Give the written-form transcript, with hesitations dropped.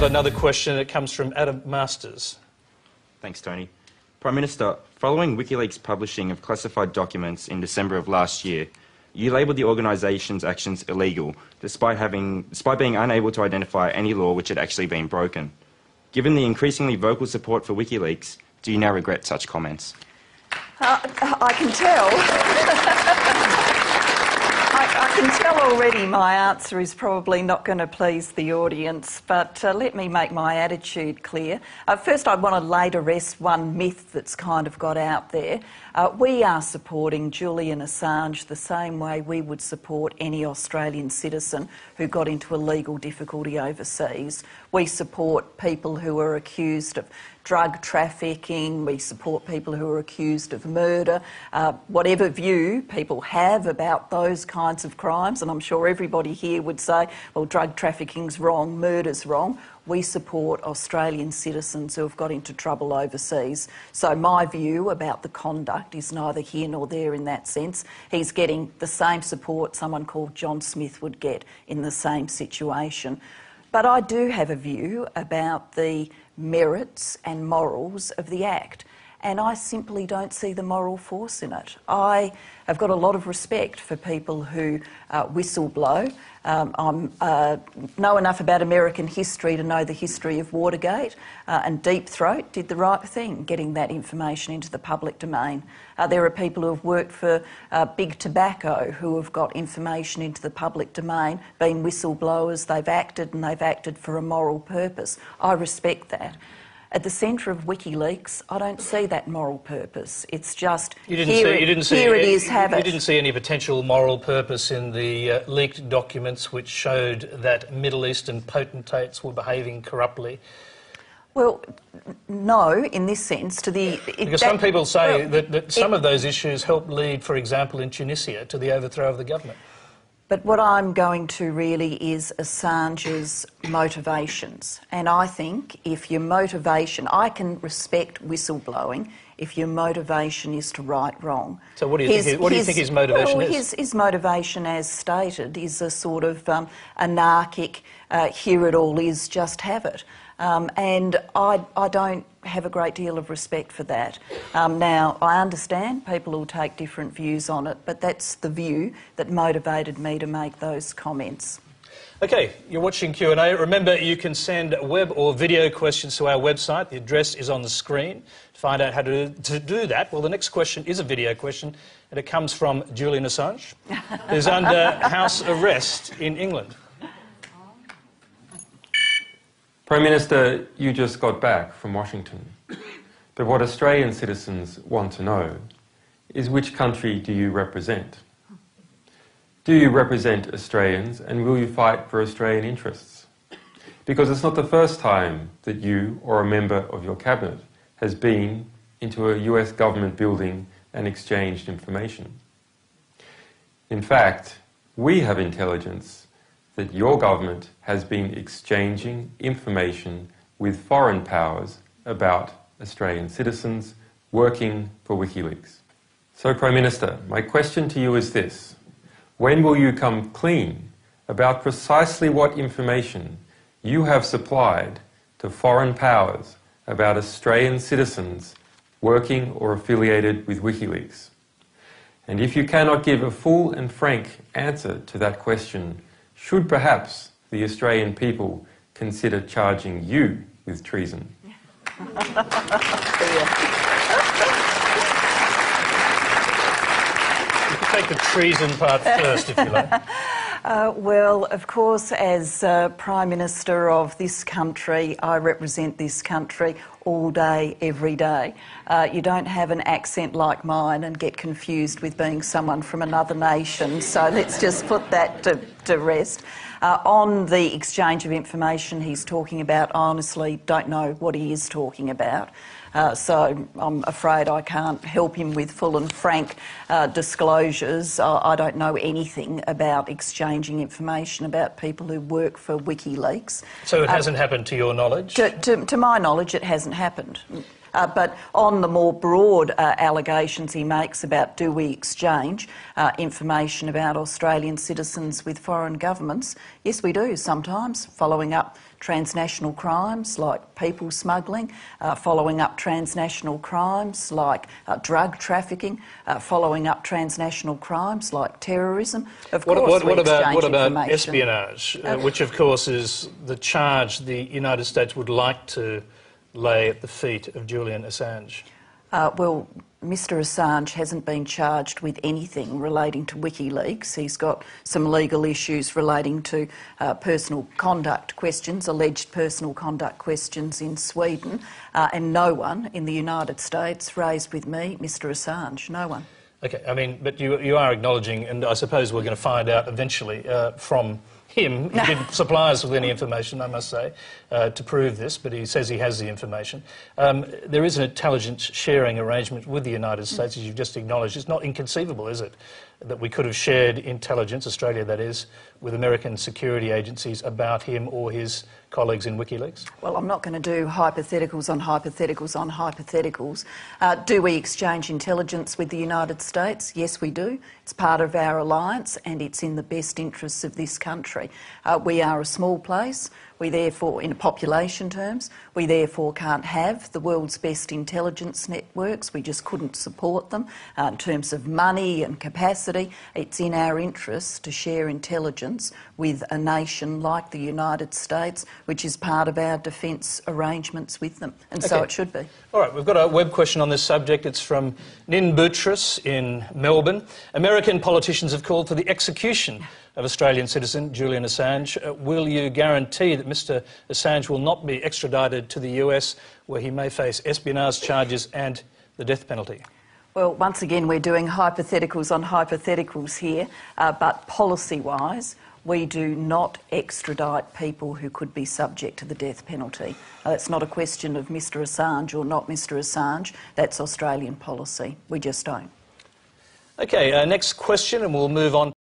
got another question. It comes from Adam Masters. Thanks, Tony. Prime Minister, following WikiLeaks' publishing of classified documents in December of last year, you labelled the organisation's actions illegal, despite being unable to identify any law which had actually been broken. Given the increasingly vocal support for WikiLeaks, do you now regret such comments? I can tell. I can tell already my answer is probably not going to please the audience, but let me make my attitude clear. First, I want to lay to rest one myth that's kind of got out there. We are supporting Julian Assange the same way we would support any Australian citizen who got into a legal difficulty overseas. We support people who are accused of drug trafficking, we support people who are accused of murder. Whatever view people have about those kinds of crimes, and I'm sure everybody here would say, well, drug trafficking's wrong, murder's wrong, we support Australian citizens who have got into trouble overseas. So my view about the conduct is neither here nor there in that sense. He's getting the same support someone called John Smith would get in the same situation. But I do have a view about the merits and morals of the Act, and I simply don't see the moral force in it. I have got a lot of respect for people who whistleblow. I know enough about American history to know the history of Watergate, and Deep Throat did the right thing, getting that information into the public domain. There are people who have worked for Big Tobacco who have got information into the public domain, been whistleblowers, they've acted for a moral purpose. I respect that. At the centre of WikiLeaks, I don't see that moral purpose. It's just, here it is, have it. You didn't see any potential moral purpose in the leaked documents which showed that Middle Eastern potentates were behaving corruptly? Well, no, in this sense, because some people say that some of those issues helped lead, for example, in Tunisia, to the overthrow of the government. But what I'm going to really is Assange's motivations. And I think if your motivation, I can respect whistleblowing if your motivation is to right wrong. So what do you think his motivation is? His motivation, as stated, is a sort of anarchic, here it all is, just have it. And I don't have a great deal of respect for that. Now, I understand people will take different views on it, but that's the view that motivated me to make those comments. OK, you're watching Q&A. Remember, you can send web or video questions to our website. The address is on the screen. To find out how to do that, well, the next question is a video question, and it comes from Julian Assange, who's under house arrest in England. Prime Minister, you just got back from Washington. But what Australian citizens want to know is, which country do you represent? Do you represent Australians, and will you fight for Australian interests? Because it's not the first time that you or a member of your cabinet has been into a US government building and exchanged information. In fact, we have intelligence that your government has been exchanging information with foreign powers about Australian citizens working for WikiLeaks. So, Prime Minister, my question to you is this: when will you come clean about precisely what information you have supplied to foreign powers about Australian citizens working or affiliated with WikiLeaks? And if you cannot give a full and frank answer to that question, should perhaps the Australian people consider charging you with treason? You can take the treason part first, if you like. Well, of course, as Prime Minister of this country, I represent this country all day, every day. You don't have an accent like mine and get confused with being someone from another nation, so let's just put that to rest. On the exchange of information he's talking about, I honestly don't know what he is talking about. So I'm afraid I can't help him with full and frank disclosures. I don't know anything about exchanging information about people who work for WikiLeaks. So it hasn't happened to your knowledge? To my knowledge, it hasn't happened. But on the more broad allegations he makes about do we exchange information about Australian citizens with foreign governments, yes we do sometimes, following up transnational crimes like people smuggling, following up transnational crimes like drug trafficking, following up transnational crimes like terrorism. Of course, what about espionage, which of course is the charge the United States would like to lay at the feet of Julian Assange? Well, Mr Assange hasn't been charged with anything relating to WikiLeaks. He's got some legal issues relating to personal conduct questions, alleged personal conduct questions in Sweden, and no one in the United States raised with me Mr Assange, no one. Okay, I mean, but you are acknowledging, and I suppose we're going to find out eventually from him. He didn't supply us with any information, I must say, to prove this, but he says he has the information. There is an intelligence sharing arrangement with the United States, as you've just acknowledged. It's not inconceivable, is it, that we could have shared intelligence, Australia that is, with American security agencies about him or his colleagues in WikiLeaks? Well, I'm not going to do hypotheticals on hypotheticals on hypotheticals. Do we exchange intelligence with the United States? Yes, we do. It's part of our alliance and it's in the best interests of this country. We are a small place. We therefore, in population terms, we therefore can't have the world's best intelligence networks. We just couldn't support them. In terms of money and capacity, it's in our interests to share intelligence with a nation like the United States, which is part of our defence arrangements with them. And so it should be. All right, we've got a web question on this subject. It's from Nin Boutros in Melbourne. American politicians have called for the execution of Australian citizen Julian Assange. Will you guarantee that Mr Assange will not be extradited to the US, where he may face espionage charges and the death penalty? Well, once again, we're doing hypotheticals on hypotheticals here, but policy-wise, we do not extradite people who could be subject to the death penalty. It's not a question of Mr Assange or not Mr Assange. That's Australian policy. We just don't. OK, next question, and we'll move on.